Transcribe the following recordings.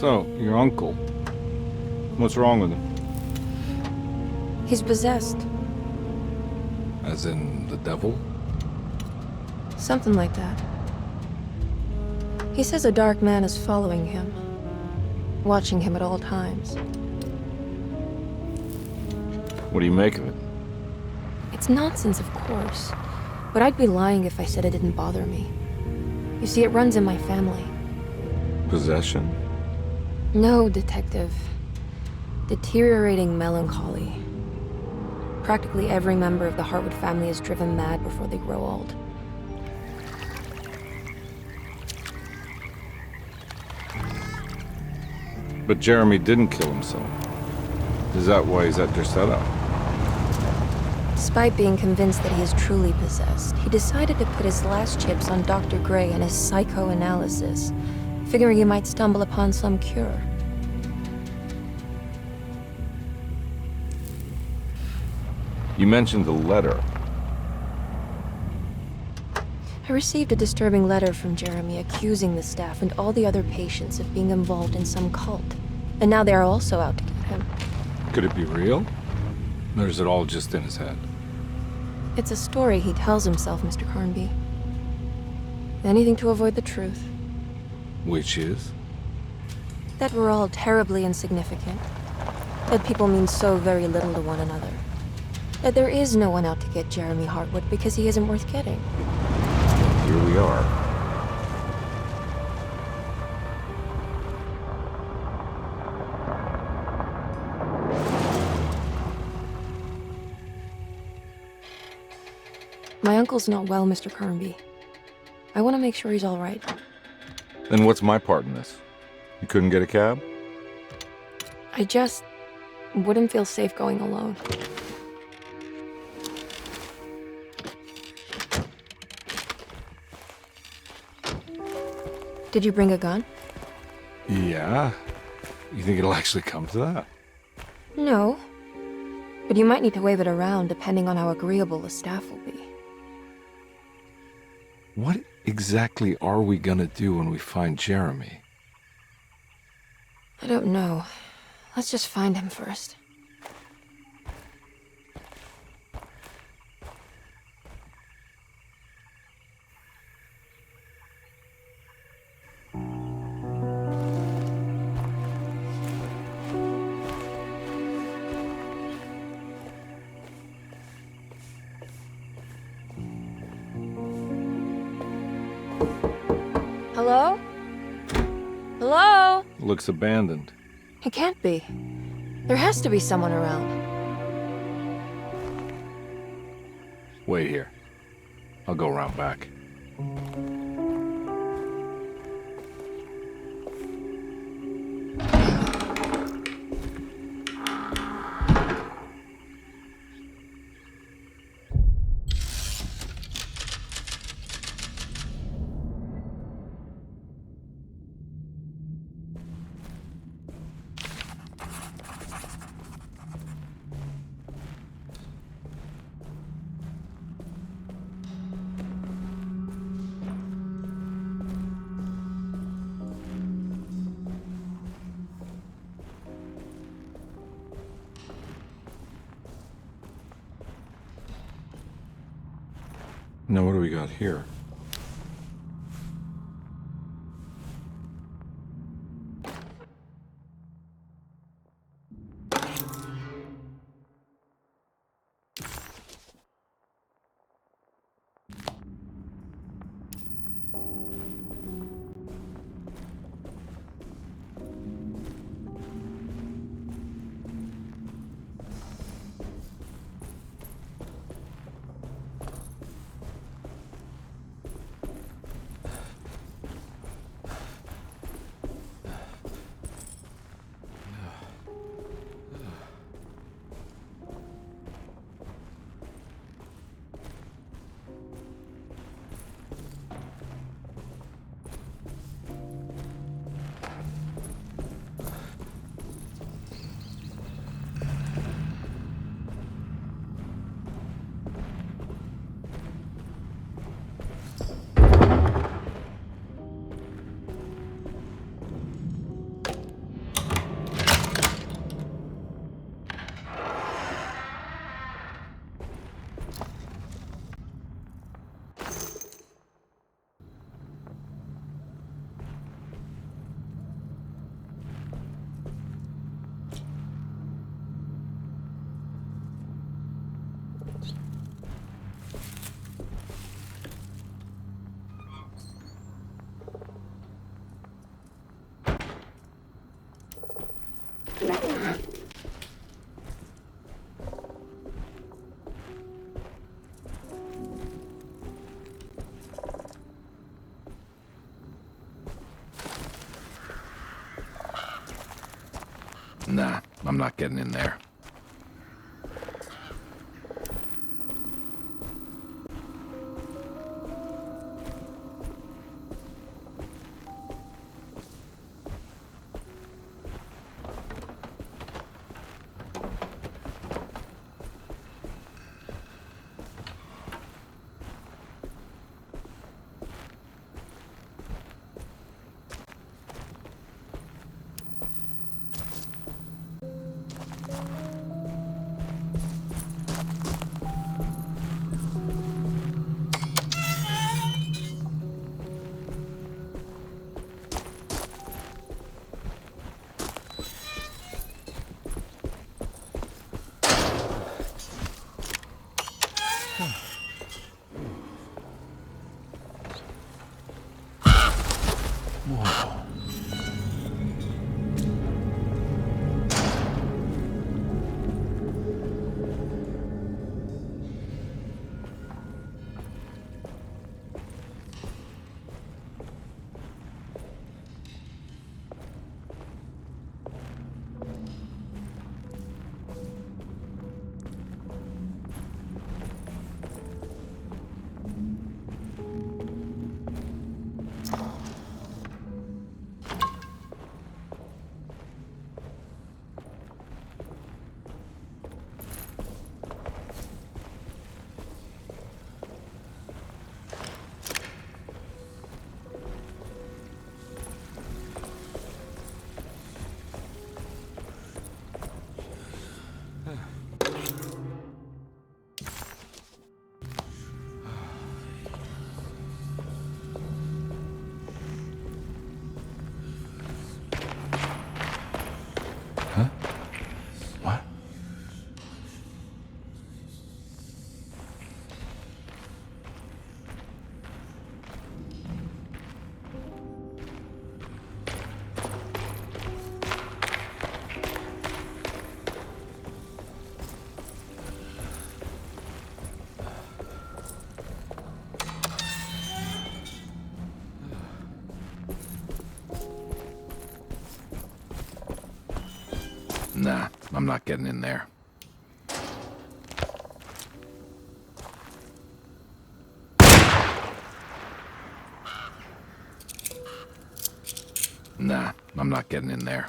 So, your uncle. What's wrong with him? He's possessed. As in the devil? Something like that. He says a dark man is following him, watching him at all times. What do you make of it? It's nonsense, of course, but I'd be lying if I said it didn't bother me. You see, it runs in my family. Possession? No, Detective. Deteriorating melancholy. Practically every member of the Hartwood family is driven mad before they grow old. But Jeremy didn't kill himself. Is that why he's at your setup? Despite being convinced that he is truly possessed, he decided to put his last chips on Dr. Gray and his psychoanalysis, figuring he might stumble upon some cure. You mentioned the letter. I received a disturbing letter from Jeremy accusing the staff and all the other patients of being involved in some cult. And now they are also out to get him. Could it be real? Or is it all just in his head? It's a story he tells himself, Mr. Carnby. Anything to avoid the truth. Which is? That we're all terribly insignificant. That people mean so very little to one another. That there is no one out to get Jeremy Hartwood because he isn't worth getting. Here we are. My uncle's not well, Mr. Carnby. I want to make sure he's all right. Then what's my part in this? You couldn't get a cab? I just wouldn't feel safe going alone. Did you bring a gun? Yeah. You think it'll actually come to that? No. But you might need to wave it around depending on how agreeable the staff will be. What exactly are we gonna do when we find Jeremy? I don't know. Let's just find him first. Hello? Hello? Looks abandoned. It can't be. There has to be someone around. Wait here. I'll go around back. Now what do we got here? I'm not getting in there. What? Nah, I'm not getting in there. Nah, I'm not getting in there.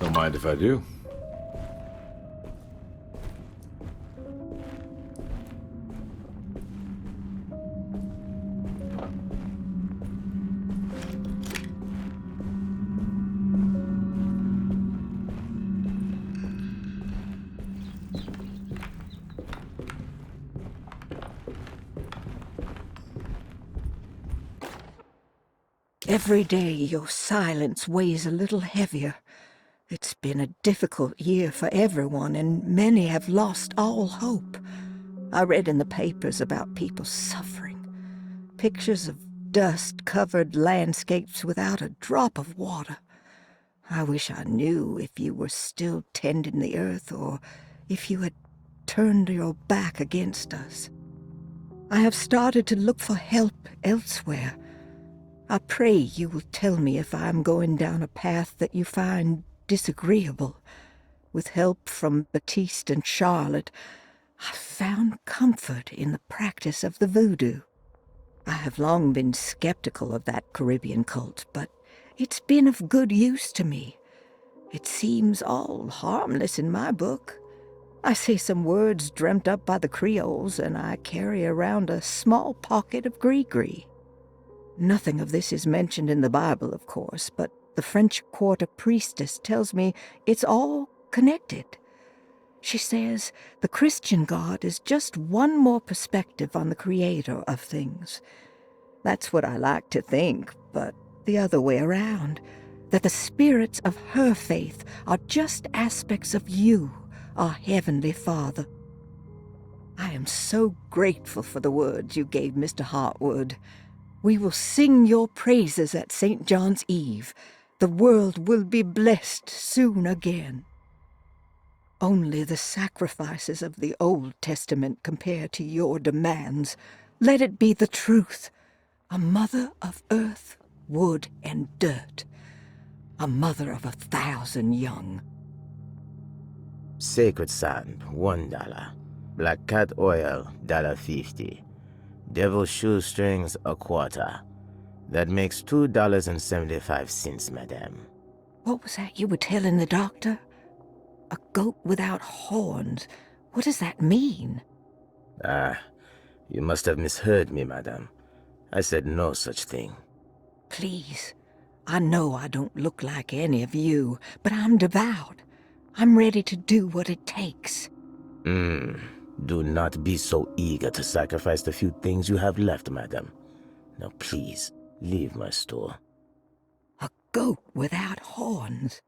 Don't mind if I do. Every day your silence weighs a little heavier. It's been a difficult year for everyone, and many have lost all hope. I read in the papers about people suffering. Pictures of dust-covered landscapes without a drop of water. I wish I knew if you were still tending the earth or if you had turned your back against us. I have started to look for help elsewhere. I pray you will tell me if I am going down a path that you find disagreeable. With help from Baptiste and Charlotte, I've found comfort in the practice of the voodoo. I have long been skeptical of that Caribbean cult, but it's been of good use to me. It seems all harmless in my book. I say some words dreamt up by the Creoles, and I carry around a small pocket of gree-gree. Nothing of this is mentioned in the Bible, of course, but the French Quarter priestess tells me it's all connected. She says the Christian God is just one more perspective on the creator of things. That's what I like to think, but the other way around, that the spirits of her faith are just aspects of you, our Heavenly Father. I am so grateful for the words you gave Mr. Hartwood. We will sing your praises at St. John's Eve. The world will be blessed soon again. Only the sacrifices of the Old Testament compare to your demands. Let it be the truth. A mother of earth, wood, and dirt. A mother of 1,000 young. Sacred sand, $1. Black cat oil, $1.50. Devil shoestrings, a quarter. That makes $2.75, madame. What was that you were telling the doctor? A goat without horns. What does that mean? Ah, you must have misheard me, madame. I said no such thing. Please, I know I don't look like any of you, but I'm devout. I'm ready to do what it takes. Do not be so eager to sacrifice the few things you have left, madam. Now please, leave my store. A goat without horns.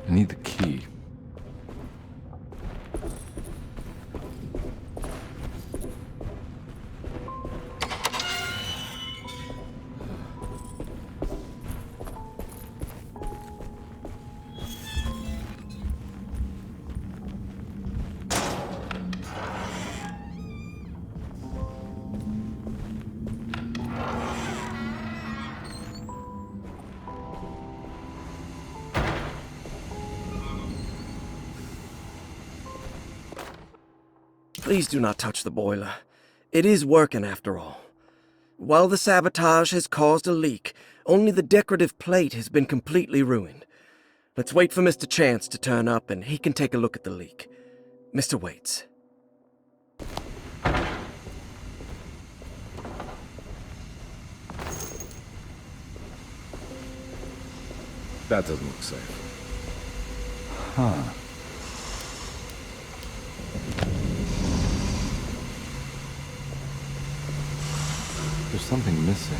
I need the key. Please do not touch the boiler. It is working after all. While the sabotage has caused a leak, only the decorative plate has been completely ruined. Let's wait for Mr. Chance to turn up and he can take a look at the leak. Mr. Waits. That doesn't look safe. Huh. There's something missing.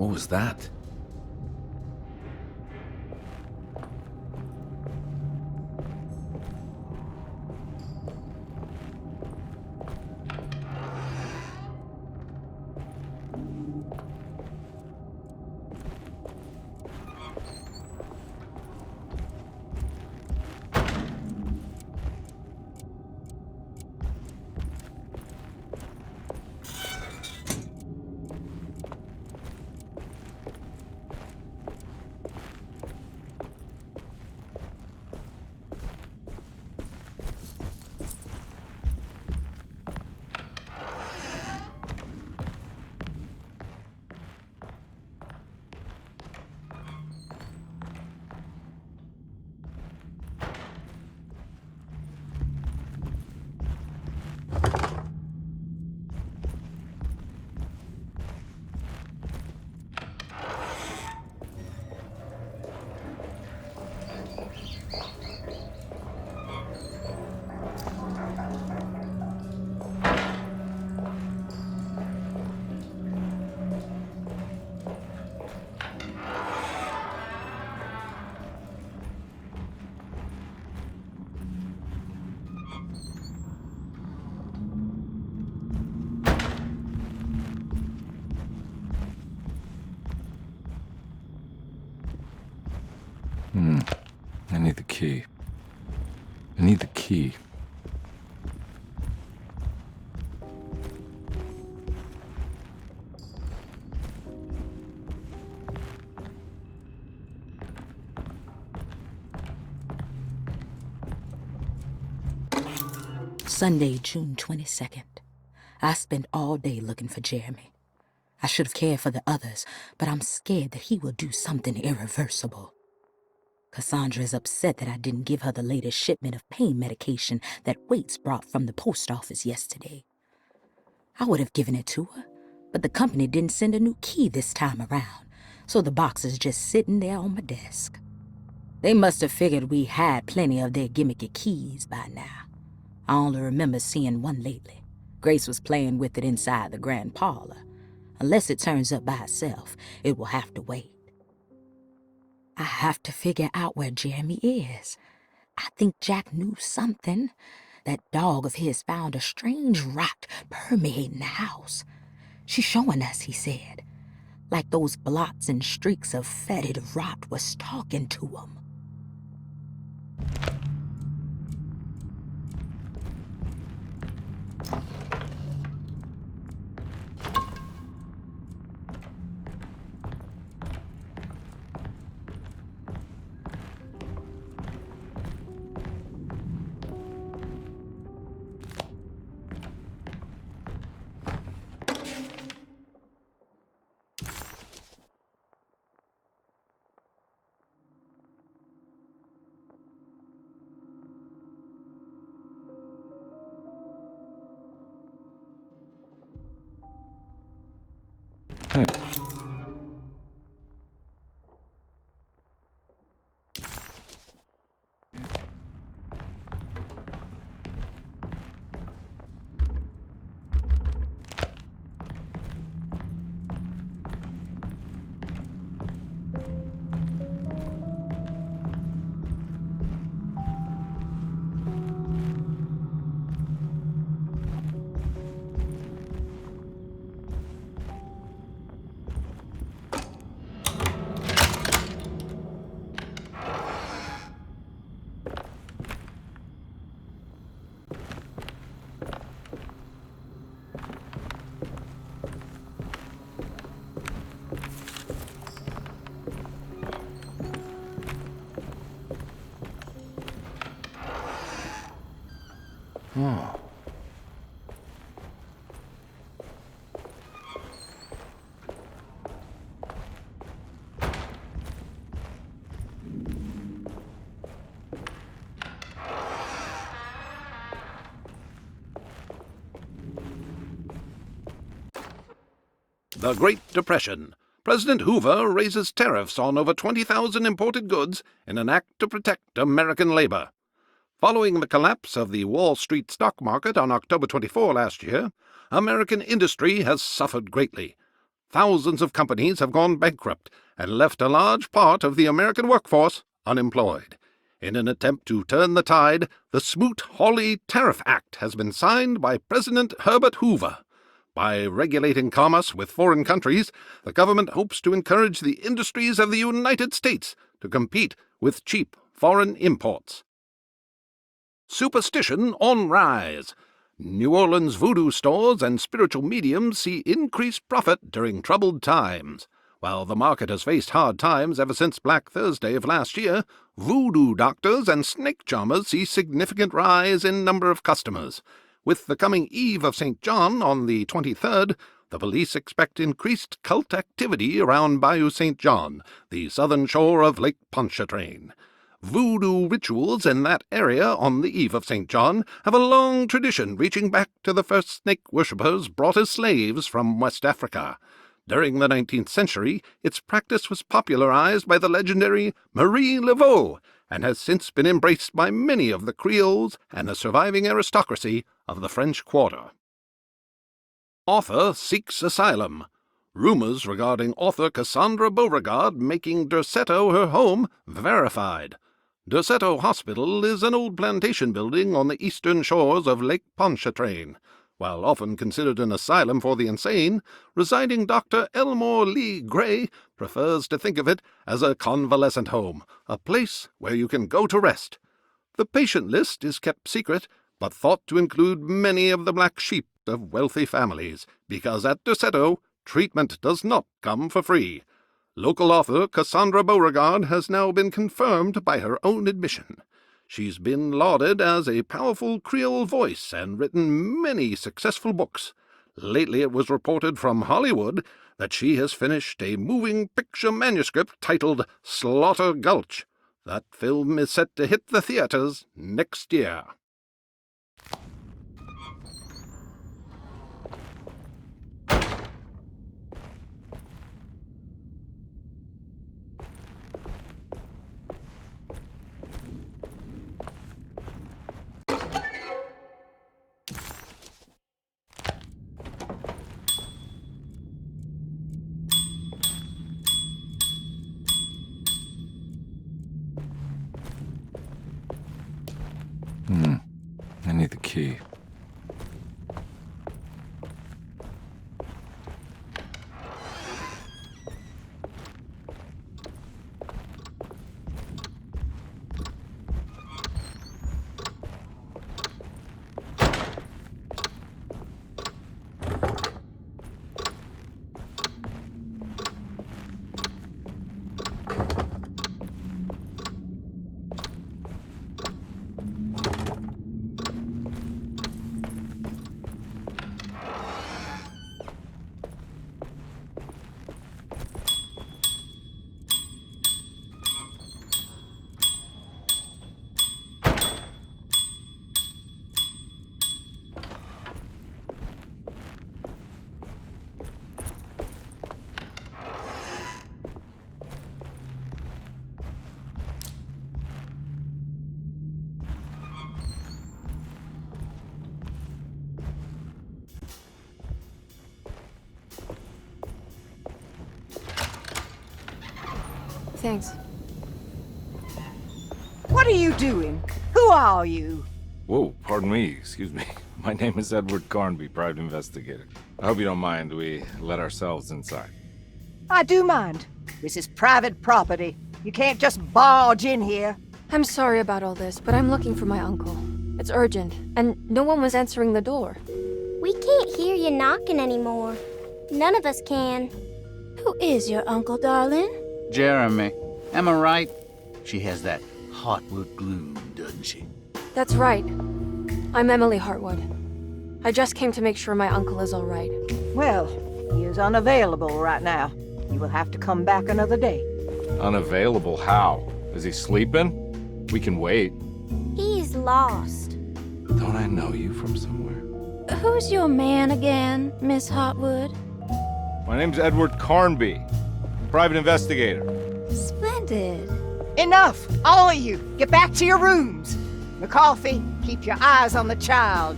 What was that? I need the key. I need the key. Sunday, June 22nd. I spent all day looking for Jeremy. I should have cared for the others, but I'm scared that he will do something irreversible. Cassandra is upset that I didn't give her the latest shipment of pain medication that Waits brought from the post office yesterday. I would have given it to her, but the company didn't send a new key this time around, so the box is just sitting there on my desk. They must have figured we had plenty of their gimmicky keys by now. I only remember seeing one lately. Grace was playing with it inside the grand parlor. Unless it turns up by itself, it will have to wait. I have to figure out where Jeremy is. I think Jack knew something. That dog of his found a strange rot permeating the house. She's showing us, he said. Like those blots and streaks of fetid rot was talking to him. Hey. Oh. The Great Depression. President Hoover raises tariffs on over 20,000 imported goods in an act to protect American labor. Following the collapse of the Wall Street stock market on October 24 last year, American industry has suffered greatly. Thousands of companies have gone bankrupt and left a large part of the American workforce unemployed. In an attempt to turn the tide, the Smoot-Hawley Tariff Act has been signed by President Herbert Hoover. By regulating commerce with foreign countries, the government hopes to encourage the industries of the United States to compete with cheap foreign imports. Superstition on rise. New Orleans voodoo stores and spiritual mediums see increased profit during troubled times. While the market has faced hard times ever since Black Thursday of last year, voodoo doctors and snake charmers see significant rise in number of customers. With the coming Eve of St. John on the 23rd, the police expect increased cult activity around Bayou St. John, the southern shore of Lake Pontchartrain. Voodoo rituals in that area on the Eve of St. John have a long tradition reaching back to the first snake worshippers brought as slaves from West Africa. During the 19th century, its practice was popularized by the legendary Marie Laveau and has since been embraced by many of the Creoles and the surviving aristocracy of the French Quarter. Author seeks asylum. Rumors regarding author Cassandra Beauregard making Derceto her home verified. Derceto Hospital is an old plantation building on the eastern shores of Lake Pontchartrain. While often considered an asylum for the insane, residing Dr. Elmore Lee Gray prefers to think of it as a convalescent home, a place where you can go to rest. The patient list is kept secret, but thought to include many of the black sheep of wealthy families, because at Derceto, treatment does not come for free. Local author Cassandra Beauregard has now been confirmed by her own admission. She's been lauded as a powerful Creole voice and written many successful books. Lately it was reported from Hollywood that she has finished a moving picture manuscript titled Slaughter Gulch. That film is set to hit the theaters next year. I need the key. thanks. What are you doing? Who are you? Whoa, pardon me, excuse me. My name is Edward Carnby, private investigator. I hope you don't mind we let ourselves inside. I do mind. This is private property. You can't just barge in here. I'm sorry about all this, but I'm looking for my uncle. It's urgent, and no one was answering the door. We can't hear you knocking anymore. None of us can. Who is your uncle, darling? Jeremy. Am I right? She has that Heartwood gloom, doesn't she? That's right. I'm Emily Hartwood. I just came to make sure my uncle is all right. Well, he is unavailable right now. You will have to come back another day. Unavailable how? Is he sleeping? We can wait. He's lost. Don't I know you from somewhere? Who's your man again, Miss Hartwood? My name's Edward Carnby, private investigator. Splendid. Enough! All of you! Get back to your rooms! McCarthy, keep your eyes on the child.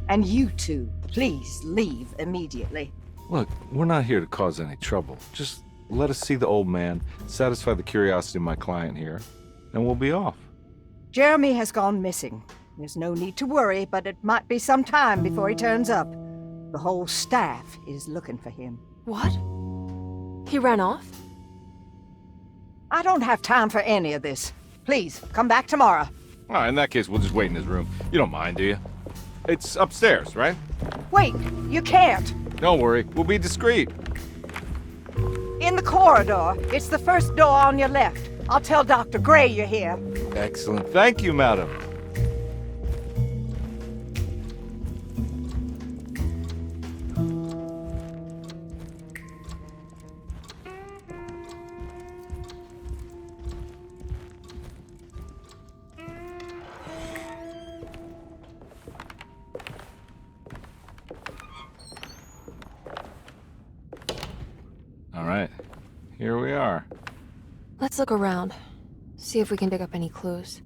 And you two, please leave immediately. Look, we're not here to cause any trouble. Just let us see the old man, satisfy the curiosity of my client here, and we'll be off. Jeremy has gone missing. There's no need to worry, but it might be some time before he turns up. The whole staff is looking for him. What? He ran off? I don't have time for any of this. Please, come back tomorrow. All right, in that case, we'll just wait in his room. You don't mind, do you? It's upstairs, right? Wait, you can't. Don't worry, we'll be discreet. In the corridor. It's the first door on your left. I'll tell Dr. Gray you're here. Excellent. Thank you, madam. All right, here we are. Let's look around. See if we can dig up any clues.